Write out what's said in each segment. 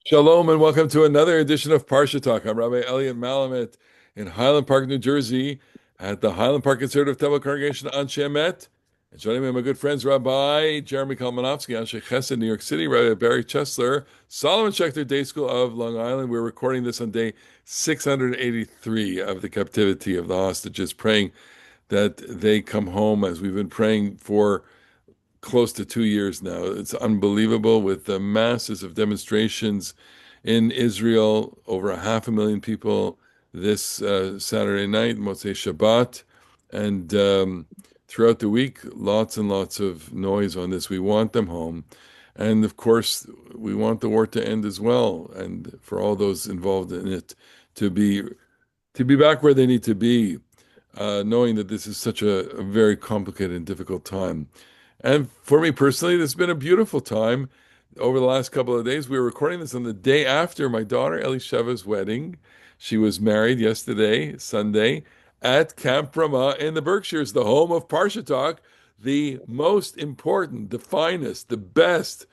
Shalom and welcome to another edition of Parsha Talk. I'm Rabbi Elliot Malamet in Highland Park, New Jersey, at the Highland Park Conservative Temple Congregation on Shemet. And joining me are my good friends, Rabbi Jeremy Kalmanovsky, Anshe Chesed, New York City, Rabbi Barry Chesler, Solomon Schechter Day School of Long Island. We're recording this on day 683 of the captivity of the hostages, praying that they come home as we've been praying for close to 2 years now. It's unbelievable with the masses of demonstrations in Israel, over 500,000 people this Saturday night, Motzei Shabbat, and throughout the week, lots and lots of noise on this. We want them home. And of course, we want the war to end as well, and for all those involved in it to be back where they need to be, knowing that this is such a very complicated and difficult time. And for me personally, it's been a beautiful time over the last couple of days. We were recording this on the day after my daughter Elisheva's wedding. She was married yesterday, Sunday, at Camp Ramah in the Berkshires, the home of Parsha Talk, the most important, the finest, the best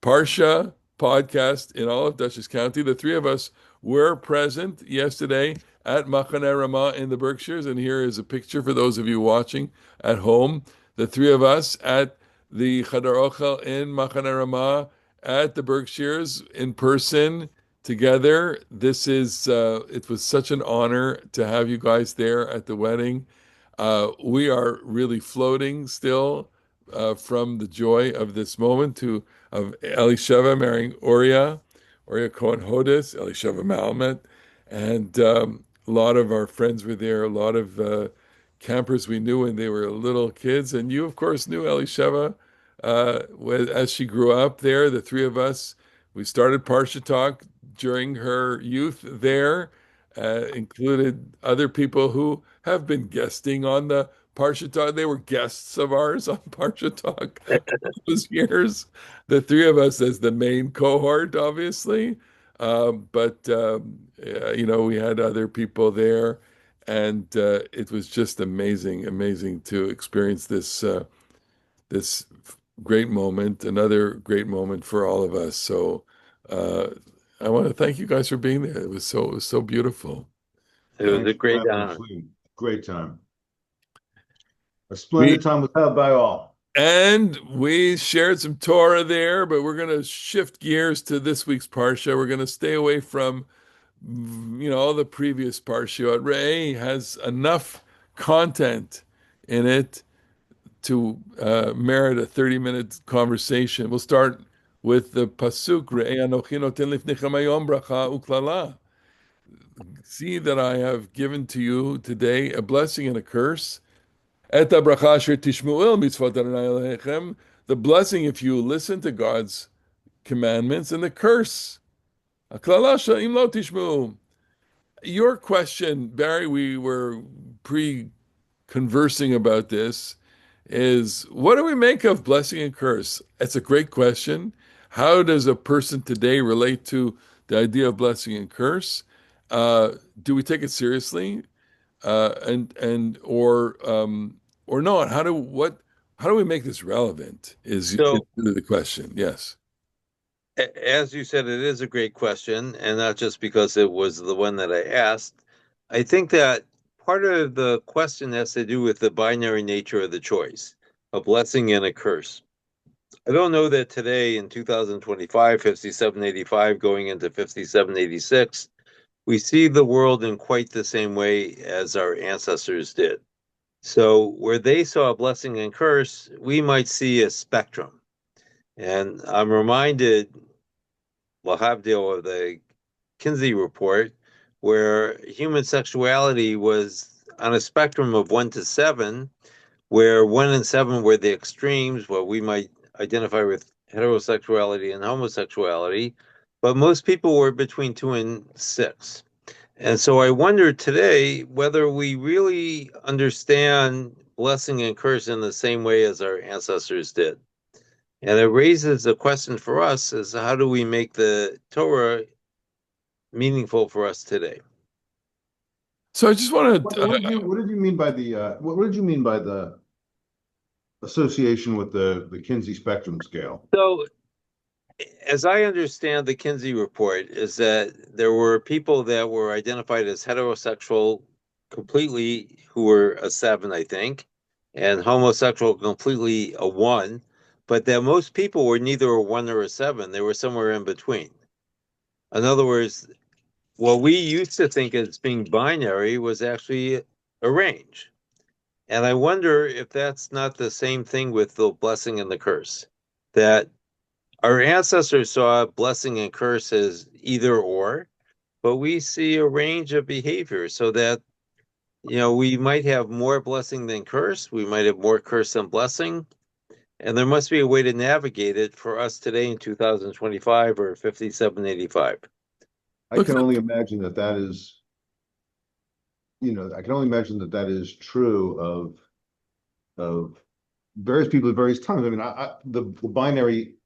Parsha podcast in all of Dutchess County. The three of us were present yesterday at Machane Ramah in the Berkshires, and here is a picture for those of you watching at home. The three of us at the Chadar Ochel in Machane Ramah at the Berkshires in person together. This is it was such an honor to have you guys there at the wedding. We are really floating still from the joy of this moment of Elisheva marrying Oryah Cohen Hodis, Elisheva Malmet, and a lot of our friends were there, a lot of campers we knew when they were little kids. And you, of course, knew Elisheva as she grew up there. The three of us, we started Parsha Talk during her youth there, included other people who have been guesting on the Parsha Talk. They were guests of ours on Parsha Talk those years. The three of us as the main cohort, obviously. But we had other people there, and it was just amazing, amazing to experience this great moment, another great moment for all of us. So uh, I want to thank you guys for being there. It was so beautiful. It was Thanks a for great having us. honor. Great time. A We splendid time was had by all. And we shared some Torah there, but we're going to shift gears to this week's Parsha. We're going to stay away from, all the previous Parshiyot. RE'EH has enough content in it to merit a 30-minute conversation. We'll start with the Pasuk, RE'EH Anochi noten lifnechem hayom bracha uklala. See that I have given to you today a blessing and a curse. Et habracha asher tishma'u el mitzvot Adonai Elohechem, the blessing if you listen to God's commandments, and the curse. Haklala she'im lo tishma'u. Your question, Barry, we were pre-conversing about this, is what do we make of blessing and curse? It's a great question. How does a person today relate to the idea of blessing and curse? Do we take it seriously? Or not? How do we make this relevant? Is So, really the question? Yes. as you said, it is a great question, and not just because it was the one that I asked. I think that part of the question has to do with the binary nature of the choice, a blessing and a curse. I don't know that today in 2025, 5785 going into 5786, we see the world in quite the same way as our ancestors did. So where they saw a blessing and curse, we might see a spectrum. And I'm reminded, Lahavdil, of the Kinsey report, where human sexuality was on a spectrum of 1 to 7, where 1 and 7 were the extremes, what we might identify with heterosexuality and homosexuality, but most people were between 2 and 6. And so I wonder today whether we really understand blessing and curse in the same way as our ancestors did. And it raises a question for us is how do we make the Torah meaningful for us today? So I just want What, to. what did you mean by the what did you mean by the association with the Kinsey spectrum scale? So as I understand the Kinsey report, is that there were people that were identified as heterosexual completely, who were a seven, I think, and homosexual completely a one, but that most people were neither a one or a seven. They were somewhere in between. In other words, what we used to think as being binary was actually a range. And I wonder if that's not the same thing with the blessing and the curse. That our ancestors saw blessing and curse as either or, but we see a range of behavior so that, we might have more blessing than curse, we might have more curse than blessing, and there must be a way to navigate it for us today in 2025 or 5785. I Look, can only imagine that that is, I can only imagine that that is true of various people at various times. I mean, the binary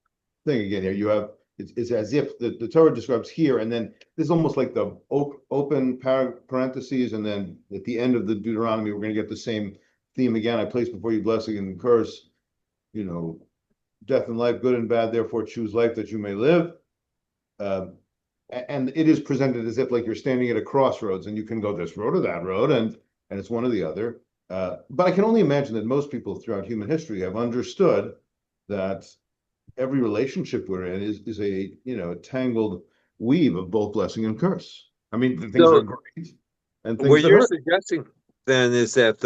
thing again here, you have it's as if the Torah describes here, and then this is almost like the open parentheses, and then at the end of the Deuteronomy, we're going to get the same theme again. I place before you blessing and curse, you know, death and life, good and bad. Therefore, choose life that you may live. Um, and it is presented as if like you're standing at a crossroads, and you can go this road or that road, and it's one or the other. But I can only imagine that most people throughout human history have understood that every relationship we're in is a a tangled weave of both blessing and curse. I mean, the things that are So great and things what that you're hurt. suggesting then is that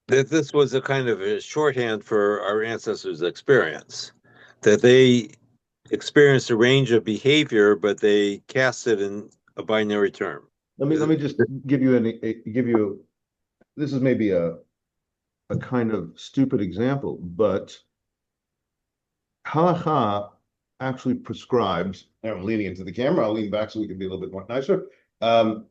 this was a kind of a shorthand for our ancestors' experience, that they experienced a range of behavior, but they cast it in a binary term. Let me just give you give you this is maybe a kind of stupid example, but halacha actually prescribes, and I'm leaning into the camera, I'll lean back so we can be a little bit more nicer, um,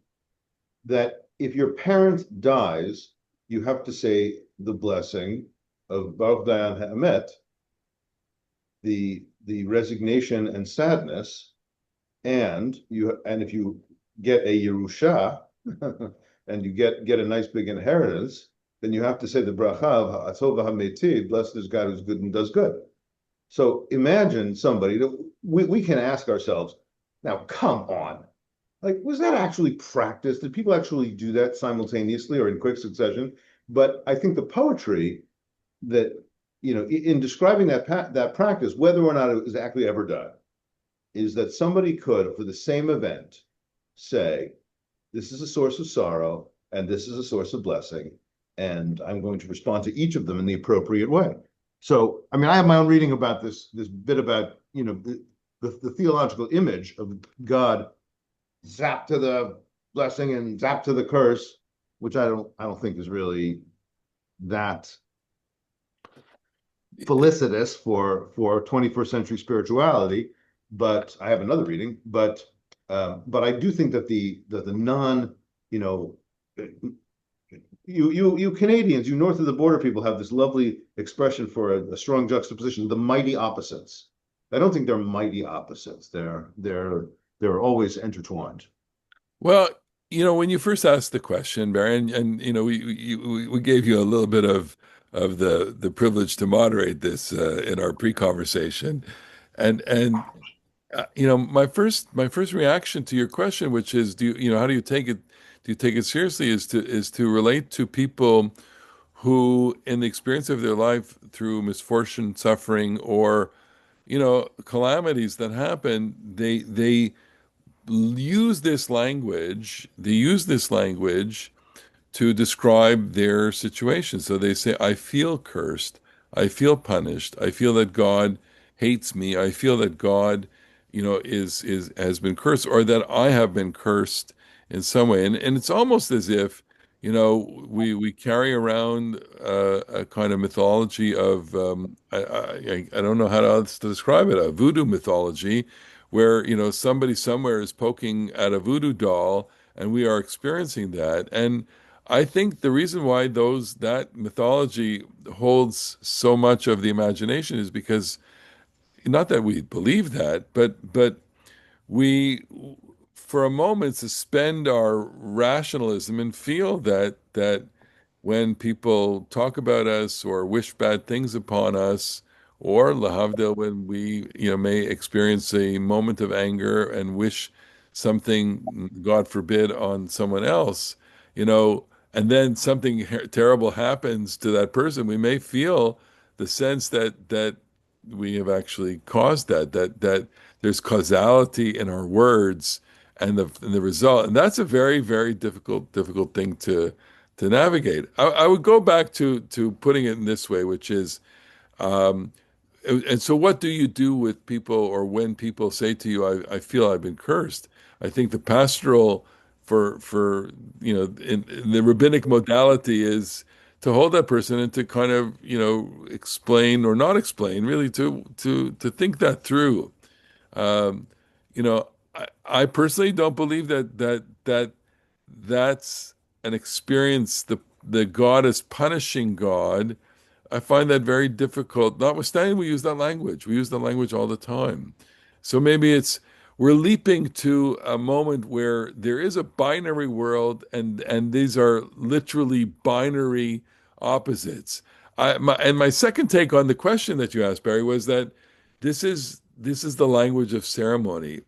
that if your parent dies, you have to say the blessing of Baruch Dayan Ha'emet, the resignation and sadness, and if you get a Yerusha and you get a nice big inheritance, then you have to say the bracha of Ha'atov HaMetiv, blessed is God who's good and does good. So imagine somebody that we can ask ourselves, now come on, like, was that actually practiced? Did people actually do that simultaneously or in quick succession? But I think the poetry that, in describing that practice, whether or not it was actually ever done, is that somebody could, for the same event, say, this is a source of sorrow and this is a source of blessing, and I'm going to respond to each of them in the appropriate way. So, I mean, I have my own reading about this bit about, the theological image of God zap to the blessing and zap to the curse, which I don't think is really that felicitous for 21st century spirituality. But I have another reading. But I do think that the non, you Canadians, you north of the border people have this lovely expression for a strong juxtaposition, the mighty opposites. I don't think they're mighty opposites. They're always intertwined. well, when you first asked the question, Barry, and we gave you a little bit of the privilege to moderate this in our pre-conversation, and my first reaction to your question, which is, how do you take it? Do you take it seriously? Is to relate to people who, in the experience of their life through misfortune, suffering, or calamities that happen, they use this language. They use this language to describe their situation. So they say, I feel cursed. I feel punished. I feel that God hates me. I feel that God, is has been cursed, or that I have been cursed in some way. And it's almost as if, we carry around a kind of mythology of I don't know how else to describe it, a voodoo mythology, where somebody somewhere is poking at a voodoo doll, and we are experiencing that. And I think the reason why that mythology holds so much of the imagination is because, not that we believe that, but we, for a moment, suspend our rationalism and feel that when people talk about us or wish bad things upon us, or lahavdil, when we, may experience a moment of anger and wish something, God forbid, on someone else, and then something terrible happens to that person, we may feel the sense that we have actually caused that there's causality in our words and the result, and that's a very, very difficult thing to navigate. I would go back to putting it in this way, which is, um, and so what do you do with people, or when people say to you, I feel I've been cursed? I think the pastoral for in the rabbinic modality is to hold that person and to kind of, explain or not explain, really to think that through. Um, I personally don't believe that's an experience. The God is punishing God. I find that very difficult. Notwithstanding, we use that language. We use that language all the time. So maybe we're leaping to a moment where there is a binary world, and these are literally binary opposites. My second take on the question that you asked, Barry, was that this is the language of ceremony.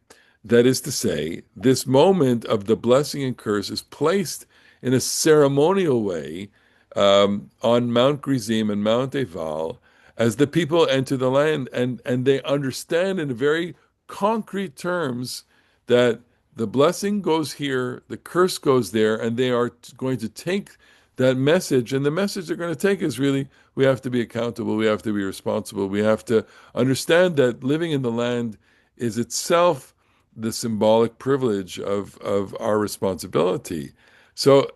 That is to say, this moment of the blessing and curse is placed in a ceremonial way, on Mount Gerizim and Mount Eval, as the people enter the land, and they understand in very concrete terms that the blessing goes here, the curse goes there, and they are going to take that message. And the message they're going to take is really, we have to be accountable, we have to be responsible, we have to understand that living in the land is itself the symbolic privilege of our responsibility. So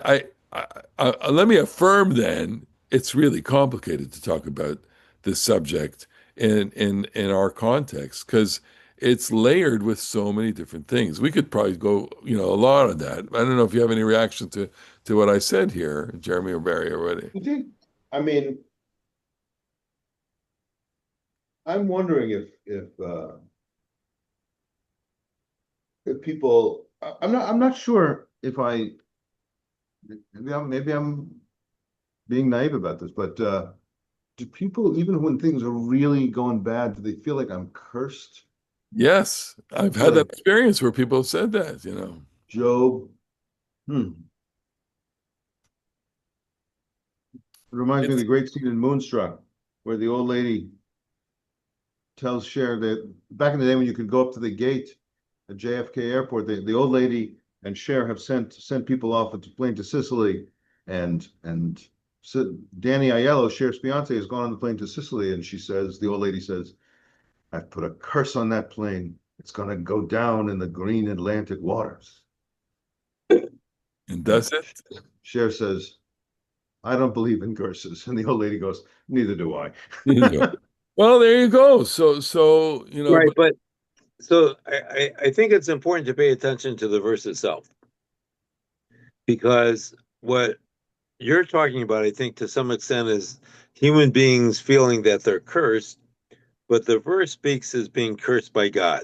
let me affirm then, it's really complicated to talk about this subject in our context, because it's layered with so many different things. We could probably go, a lot on that. I don't know if you have any reaction to what I said here, Jeremy or Barry, already. I mean, I'm wondering if people, I'm not sure if maybe I'm being naive about this, but do people, even when things are really going bad, do they feel like I'm cursed? Yes, I've Feel had that like experience where people have said that. Job. Hmm. It reminds me of the It's great scene in Moonstruck, where the old lady tells Cher that back in the day when you could go up to the gate at JFK Airport, the old lady and Cher have sent people off at the plane to Sicily, and so Danny Aiello, Cher's fiance, has gone on the plane to Sicily, and the old lady says, "I've put a curse on that plane. It's going to go down in the green Atlantic waters." and And does it? Cher says, "I don't believe in curses," and the old lady goes, "Neither do I." Well, there you go. So Right, but but so I think it's important to pay attention to the verse itself, because what you're talking about, I think, to some extent, is human beings feeling that they're cursed, but the verse speaks as being cursed by God.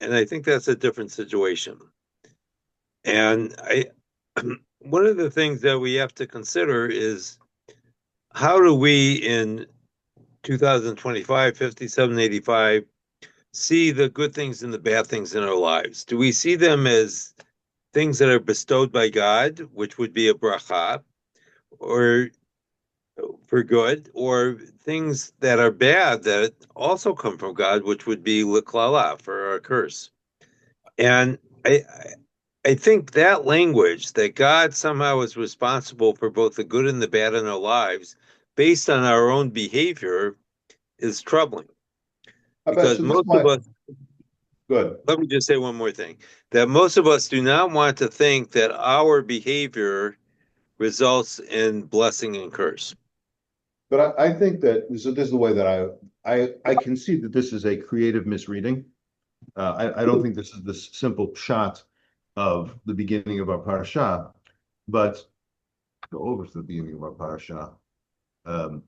And I think that's a different situation. And one of the things that we have to consider is, how do we in 2025, 5785, see the good things and the bad things in our lives? Do we see them as things that are bestowed by God, which would be a bracha, or for good, or things that are bad that also come from God, which would be liklala, for a curse? And I think that language, that God somehow is responsible for both the good and the bad in our lives based on our own behavior, is troubling, I bet. because So this is most of my us, good. let me just say one more thing, that most of us do not want to think that our behavior results in blessing and curse. But I think that so this is the way that I can see that this is a creative misreading. I don't think this is the simple shot of the beginning of our parasha, but go over to the beginning of our parasha. Um,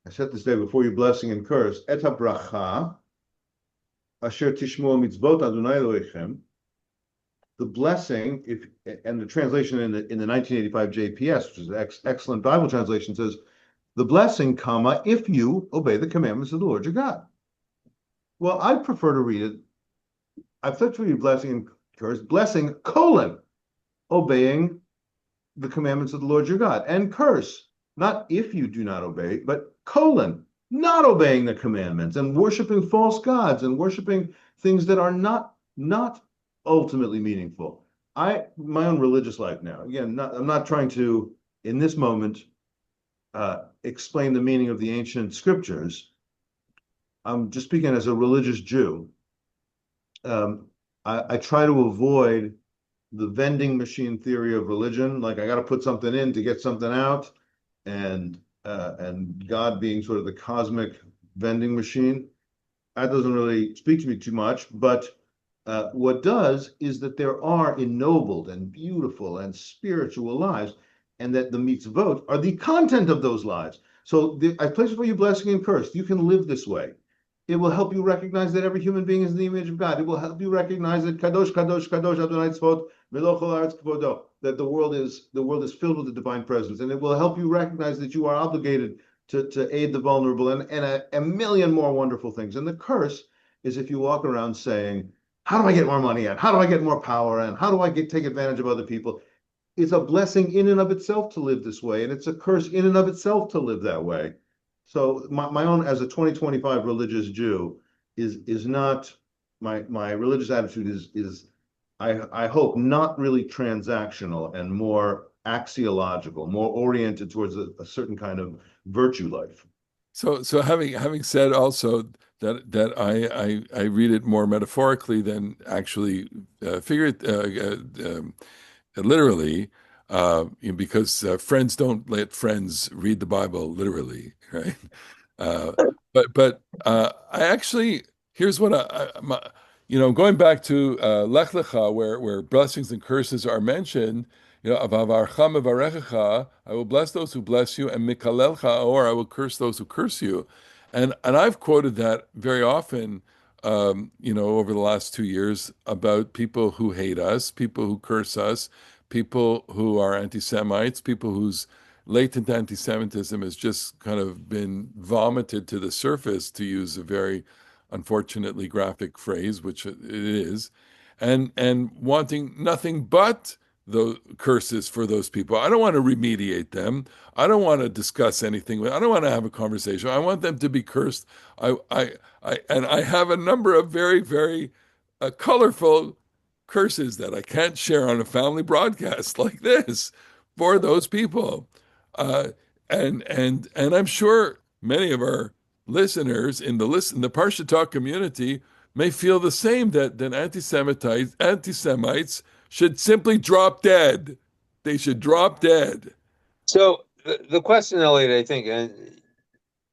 I said this day before you blessing and curse. Et bracha asher tishmu mitzvot Adonai Elohechem. The blessing, and the translation in the 1985 JPS, which is an excellent Bible translation, says, the blessing, comma, if you obey the commandments of the Lord your God. Well, I prefer to read it. I prefer to read blessing and curse, blessing, colon, obeying the commandments of the Lord your God, and curse, not if you do not obey, but colon, not obeying the commandments and worshiping false gods and worshiping things that are not ultimately meaningful. My own religious life now. Again, I'm not trying to in this moment explain the meaning of the ancient scriptures. I'm just speaking as a religious Jew. I try to avoid the vending machine theory of religion. Like I got to put something in to get something out, and God being sort of the cosmic vending machine. That doesn't really speak to me too much. But what does is that there are ennobled and beautiful and spiritual lives, and that the mitzvot are the content of those lives. So I place for you blessing and curse. You can live this way. It will help you recognize that every human being is in the image of God. It will help you recognize that Kadosh, Kadosh, Kadosh, Adonai Tzvot, Melech Haaretz Kvodo, that the world is filled with the divine presence, and it will help you recognize that you are obligated to aid the vulnerable and a million more wonderful things. And the curse is if you walk around saying, "How do I get more money in? How do I get more power in? How do I take advantage of other people?" It's a blessing in and of itself to live this way, and it's a curse in and of itself to live that way. So my own as a 2025 religious Jew is not my religious attitude is I hope not really transactional and more axiological, more oriented towards a certain kind of virtue life. So having said also that I read it more metaphorically than actually literally, because friends don't let friends read the Bible literally, right? Uh, but I actually here's what going back to Lech Lecha, where blessings and curses are mentioned. Avavarcha mevarechecha, I will bless those who bless you, and mikalelcha, or I will curse those who curse you. And I've quoted that very often, over the last 2 years about people who hate us, people who curse us, people who are anti-Semites, people whose latent anti-Semitism has just kind of been vomited to the surface, to use a very unfortunately graphic phrase, which it is, and wanting nothing but the curses for those people. I don't want to remediate them. I don't want to discuss anything. I don't want to have a conversation. I want them to be cursed. And I have a number of very, very colorful curses that I can't share on a family broadcast like this for those people. Uh, and I'm sure many of our listeners in the Parsha Talk community may feel the same, that anti-Semites should simply drop dead. They should drop dead. So the question, Elliot, I think, and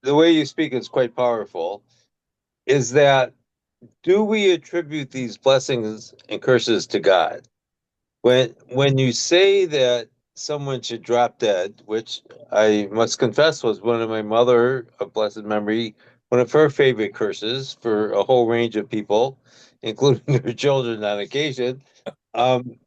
the way you speak is quite powerful, is that do we attribute these blessings and curses to God? When you say that someone should drop dead, which I must confess was one of my mother of blessed memory, one of her favorite curses for a whole range of people, including her children on occasion, um,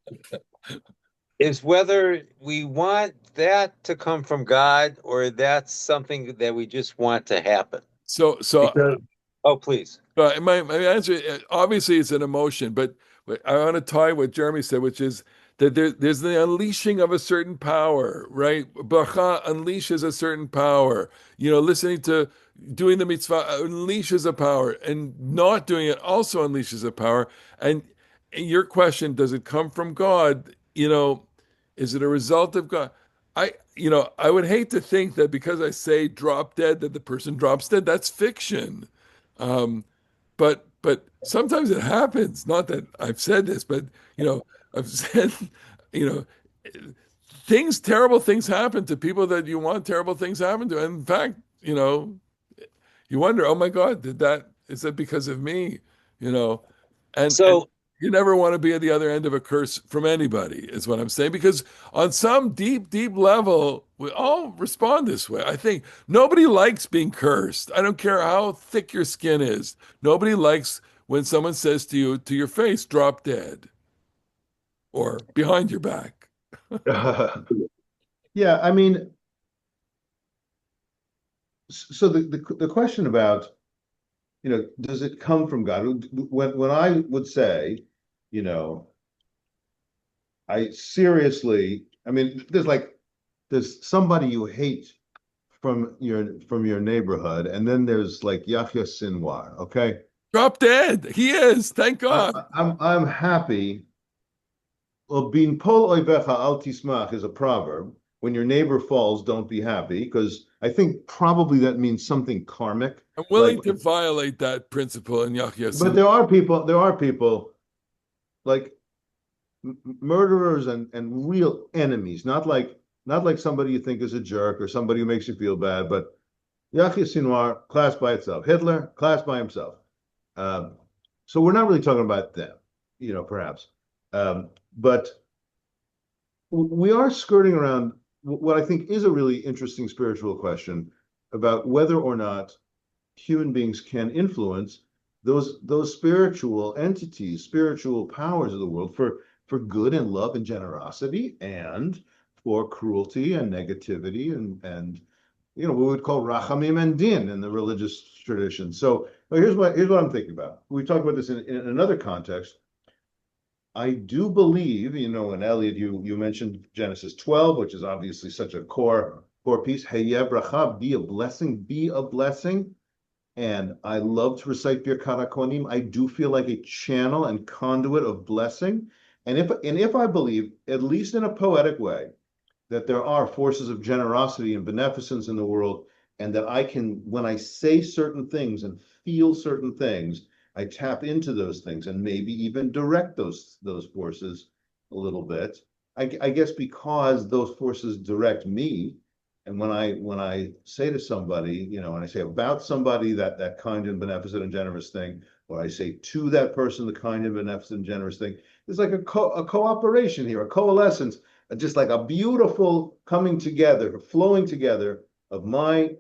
is whether we want that to come from God or that's something that we just want to happen. So Because, oh, please. my answer, obviously, it's an emotion, but I want to tie what Jeremy said, which is that there's the unleashing of a certain power, right? Bracha unleashes a certain power. Listening to doing the mitzvah unleashes a power, and not doing it also unleashes a power. And your question, does it come from God? Is it a result of God? I would hate to think that because I say drop dead, that the person drops dead. That's fiction. Um, but sometimes it happens. Not that I've said this, but I've said, you know, terrible things happen to people that you want terrible things happen to. And in fact, you wonder, oh my God, is that because of me? You know, and So, you never want to be at the other end of a curse from anybody, is what I'm saying. Because on some deep, deep level, we all respond this way. I think nobody likes being cursed. I don't care how thick your skin is. Nobody likes when someone says to you, to your face, drop dead or behind your back. Yeah, I mean, So the question about, does it come from God? When I would say, you know, I seriously, I mean, there's somebody you hate from your neighborhood, and then there's like Yahya Sinwar. Okay, Drop dead. He is. Thank God. I'm happy. Well, bin pol oivecha al tismach is a proverb. When your neighbor falls, don't be happy, because I think probably that means something karmic. I'm Like, willing to violate that principle in Yahya but Sin. there are people like murderers and real enemies, not like somebody you think is a jerk or somebody who makes you feel bad, but Yahya Sinwar, class by itself. Hitler, class by himself. Um, so we're not really talking about them, perhaps. But we are skirting around what I think is a really interesting spiritual question about whether or not human beings can influence those spiritual entities, spiritual powers of the world for good and love and generosity, and for cruelty and negativity and what we would call rachamim and din in the religious tradition. So here's what I'm thinking about. We talked about this in another context. I do believe, and Elliot, you mentioned Genesis 12, which is obviously such a core piece. Hey, bracha, be a blessing, be a blessing. And I love to recite Birkat HaKohanim. I do feel like a channel and conduit of blessing. And if I believe, at least in a poetic way, that there are forces of generosity and beneficence in the world, and that I can, when I say certain things and feel certain things, I tap into those things and maybe even direct those forces a little bit. I guess because those forces direct me, and when I say to somebody, when I say about somebody that kind and beneficent and generous thing, or I say to that person the kind and beneficent and generous thing, it's like a cooperation here, a coalescence, just like a beautiful coming together, flowing together of my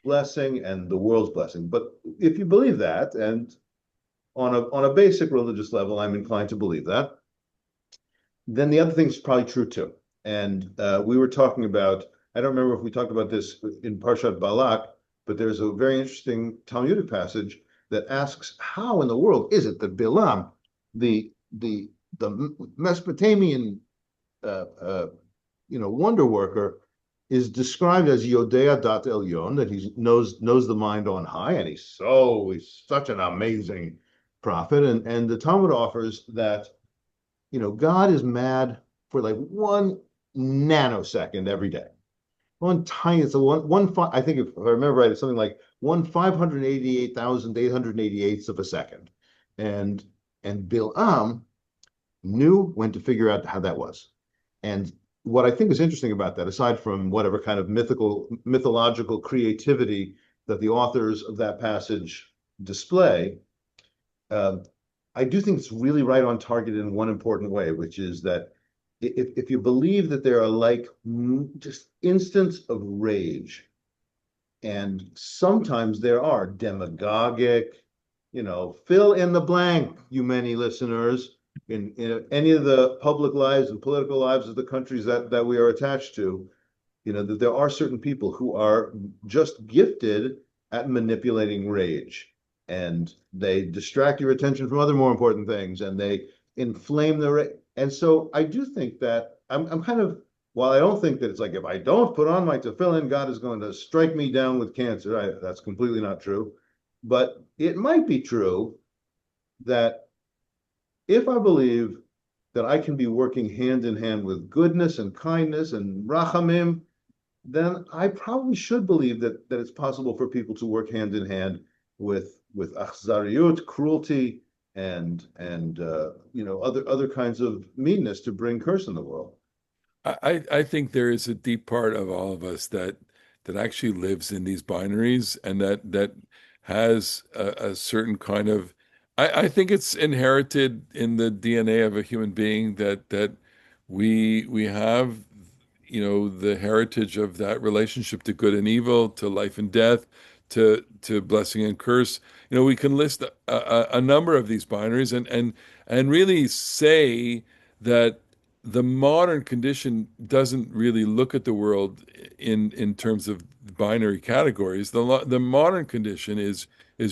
blessing and the world's blessing. But if you believe that, and on a basic religious level, I'm inclined to believe that, then the other thing is probably true too. And we were talking about, I don't remember if we talked about this in Parshat Balak, but there's a very interesting Talmudic passage that asks, how in the world is it that Bilam, the Mesopotamian wonder worker, is described as Yodea Dat Elyon, that he knows the mind on high, and he's such an amazing prophet. And the Talmud offers that God is mad for like 1 nanosecond every day. One tiny, it's a one I think if I remember right, it's something like 1,588,888ths of a second. And Bilam knew when to figure out how that was. And what I think is interesting about that, aside from whatever kind of mythological creativity that the authors of that passage display, I do think it's really right on target in one important way, which is that if you believe that there are like just instants of rage, and sometimes there are demagogic, fill in the blank, you many listeners, in any of the public lives and political lives of the countries that we are attached to, that there are certain people who are just gifted at manipulating rage, and they distract your attention from other more important things, and they inflame the rage. And so I do think that I'm kind of, while I don't think that it's like, if I don't put on my tefillin, God is going to strike me down with cancer. That's completely not true. But it might be true that if I believe that I can be working hand in hand with goodness and kindness and rachamim, then I probably should believe that it's possible for people to work hand in hand with achzariut, cruelty, and other kinds of meanness to bring curse in the world. I think there is a deep part of all of us that actually lives in these binaries, and that has a certain kind of, I think it's inherited in the DNA of a human being, that we have, the heritage of that relationship to good and evil, to life and death, to blessing and curse. We can list a number of these binaries, and really say that the modern condition doesn't really look at the world in terms of binary categories. The modern condition is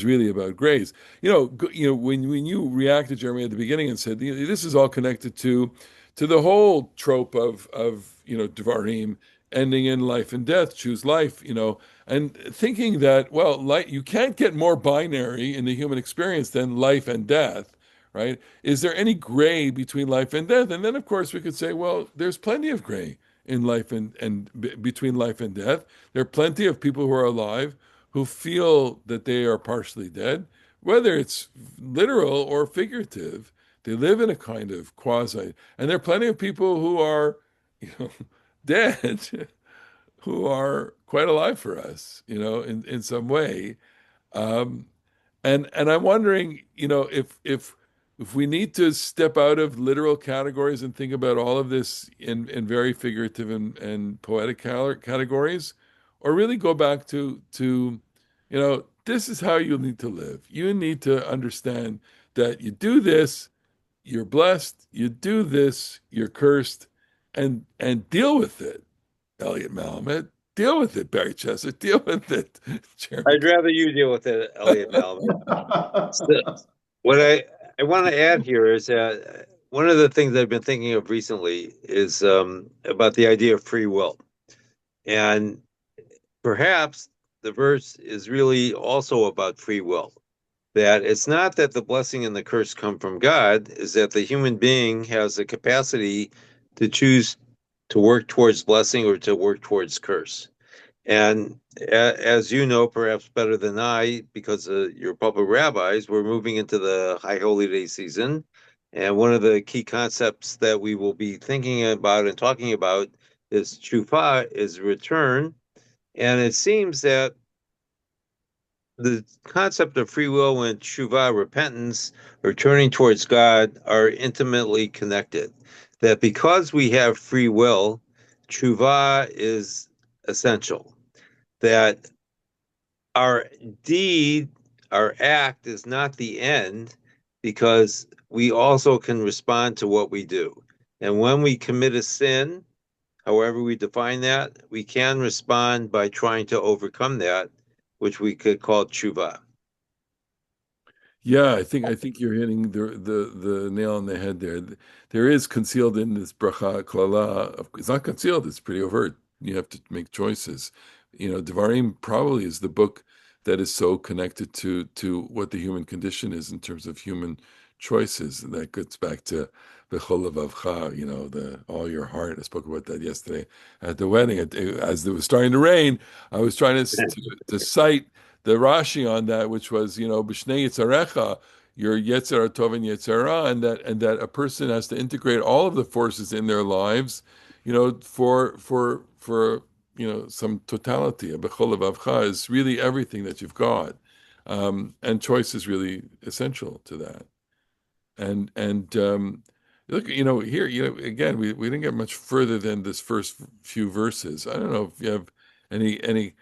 really about grace. When you reacted, Jeremy, at the beginning and said this is all connected to the whole trope of Devarim ending in life and death, choose life, and thinking that, well, you can't get more binary in the human experience than life and death, right? Is there any gray between life and death? And then, of course, we could say, well, there's plenty of gray in life and between life and death. There are plenty of people who are alive who feel that they are partially dead, whether it's literal or figurative. They live in a kind of quasi, and there are plenty of people who are, you know, dead, who are quite alive for us, in some way. Um, and I'm wondering, if we need to step out of literal categories and think about all of this in very figurative and poetic categories, or really go back to, this is how you need to live. You need to understand that you do this, you're blessed. You do this, you're cursed, and deal with it. Elliot Malamet, deal with it. Barry Chesser, deal with it. Jeremy. I'd rather you deal with it, Elliot Malvin. So, what I want to add here is that one of the things I've been thinking of recently is about the idea of free will. And perhaps the verse is really also about free will. That it's not that the blessing and the curse come from God, is that the human being has the capacity to choose to work towards blessing or to work towards curse. And as you know, perhaps better than I, because you're public rabbis, we're moving into the High Holy Day season. And one of the key concepts that we will be thinking about and talking about is tshuva, is return. And it seems that the concept of free will and tshuva, repentance, or turning towards God, are intimately connected. That because we have free will, tshuva is essential. That our deed, our act is not the end, because we also can respond to what we do. And when we commit a sin, however we define that, we can respond by trying to overcome that, which we could call tshuva. Yeah, I think you're hitting the nail on the head there. There is concealed in this bracha klala. It's not concealed; it's pretty overt. You have to make choices. Devarim probably is the book that is so connected to what the human condition is in terms of human choices, and that gets back to b'chol levavcha. The all your heart. I spoke about that yesterday at the wedding. As it was starting to rain, I was trying to cite the Rashi on that, which was, b'shnei yitzarecha, your yetzer tov and yetzerah, and that a person has to integrate all of the forces in their lives, for some totality. A bechol levavcha is really everything that you've got, and choice is really essential to that. And look, here, again, we didn't get much further than this first few verses. I don't know if you have any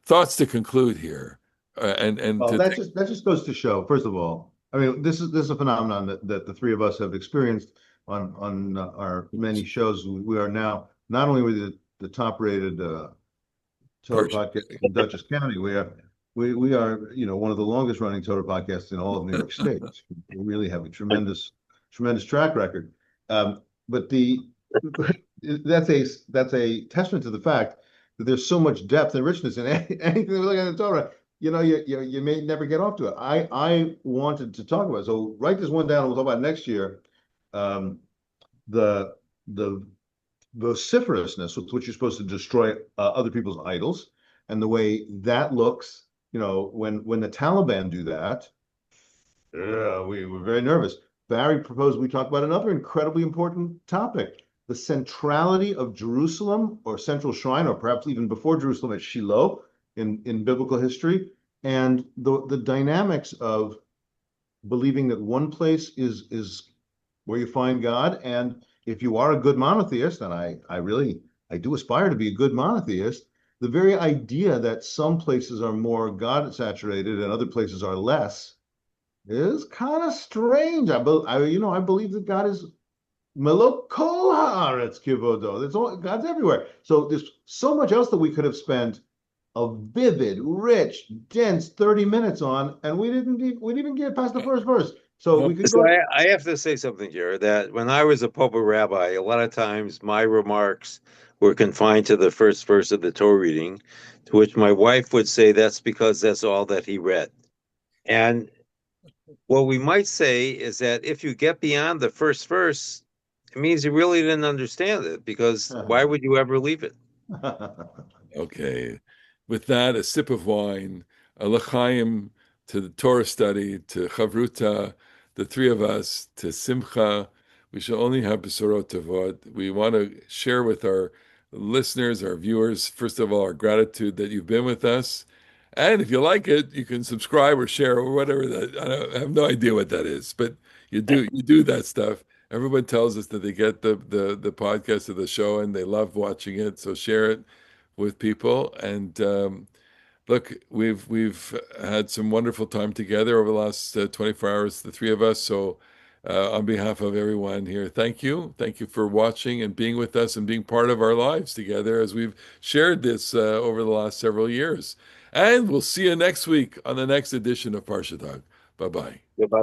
thoughts to conclude here, and Well, to take that just goes to show, first of all, I mean, this is a phenomenon that the three of us have experienced on our many shows. We are now not only with the top rated Torah Parsha. podcast in Dutchess County, we are one of the longest running Torah podcasts in all of New York State. We really have a tremendous track record. But that's a testament to the fact that there's so much depth and richness in anything we look at in the Torah. You may never get off to it. I wanted to talk about it. So write this one down and we'll talk about it next year. The the vociferousness with which you're supposed to destroy other people's idols, and the way that looks. When the Taliban do that, we were very nervous. Barry proposed we talk about another incredibly important topic: the centrality of Jerusalem, or central shrine, or perhaps even before Jerusalem at Shiloh in biblical history, and the dynamics of believing that one place is where you find God, and if you are a good monotheist, and I do aspire to be a good monotheist, the very idea that some places are more God saturated and other places are less is kind of strange. I believe that God is Melo kol haaretz kivodo. There's all God's everywhere. So there's so much else that we could have spent a vivid, rich, dense 30 minutes on, and we didn't even get past the first verse. So No, we could So go. I have to say something here that when I was a public rabbi, a lot of times my remarks were confined to the first verse of the Torah reading, to which my wife would say that's because that's all that he read. And what we might say is that if you get beyond the first verse, it means you really didn't understand it, because why would you ever leave it? okay. With that, a sip of wine, a l'chaim to the Torah study, to Chavruta, the three of us, to Simcha. We shall only have Besorot Tavot. We want to share with our listeners, our viewers, first of all, our gratitude that you've been with us. And if you like it, you can subscribe or share or whatever that. I have no idea what that is, but you do that stuff. Everyone tells us that they get the podcast of the show and they love watching it. So share it with people. And look, we've had some wonderful time together over the last 24 hours, the three of us. So on behalf of everyone here, thank you for watching and being with us and being part of our lives together as we've shared this over the last several years. And we'll see you next week on the next edition of Parsha Talk. Bye bye. Goodbye.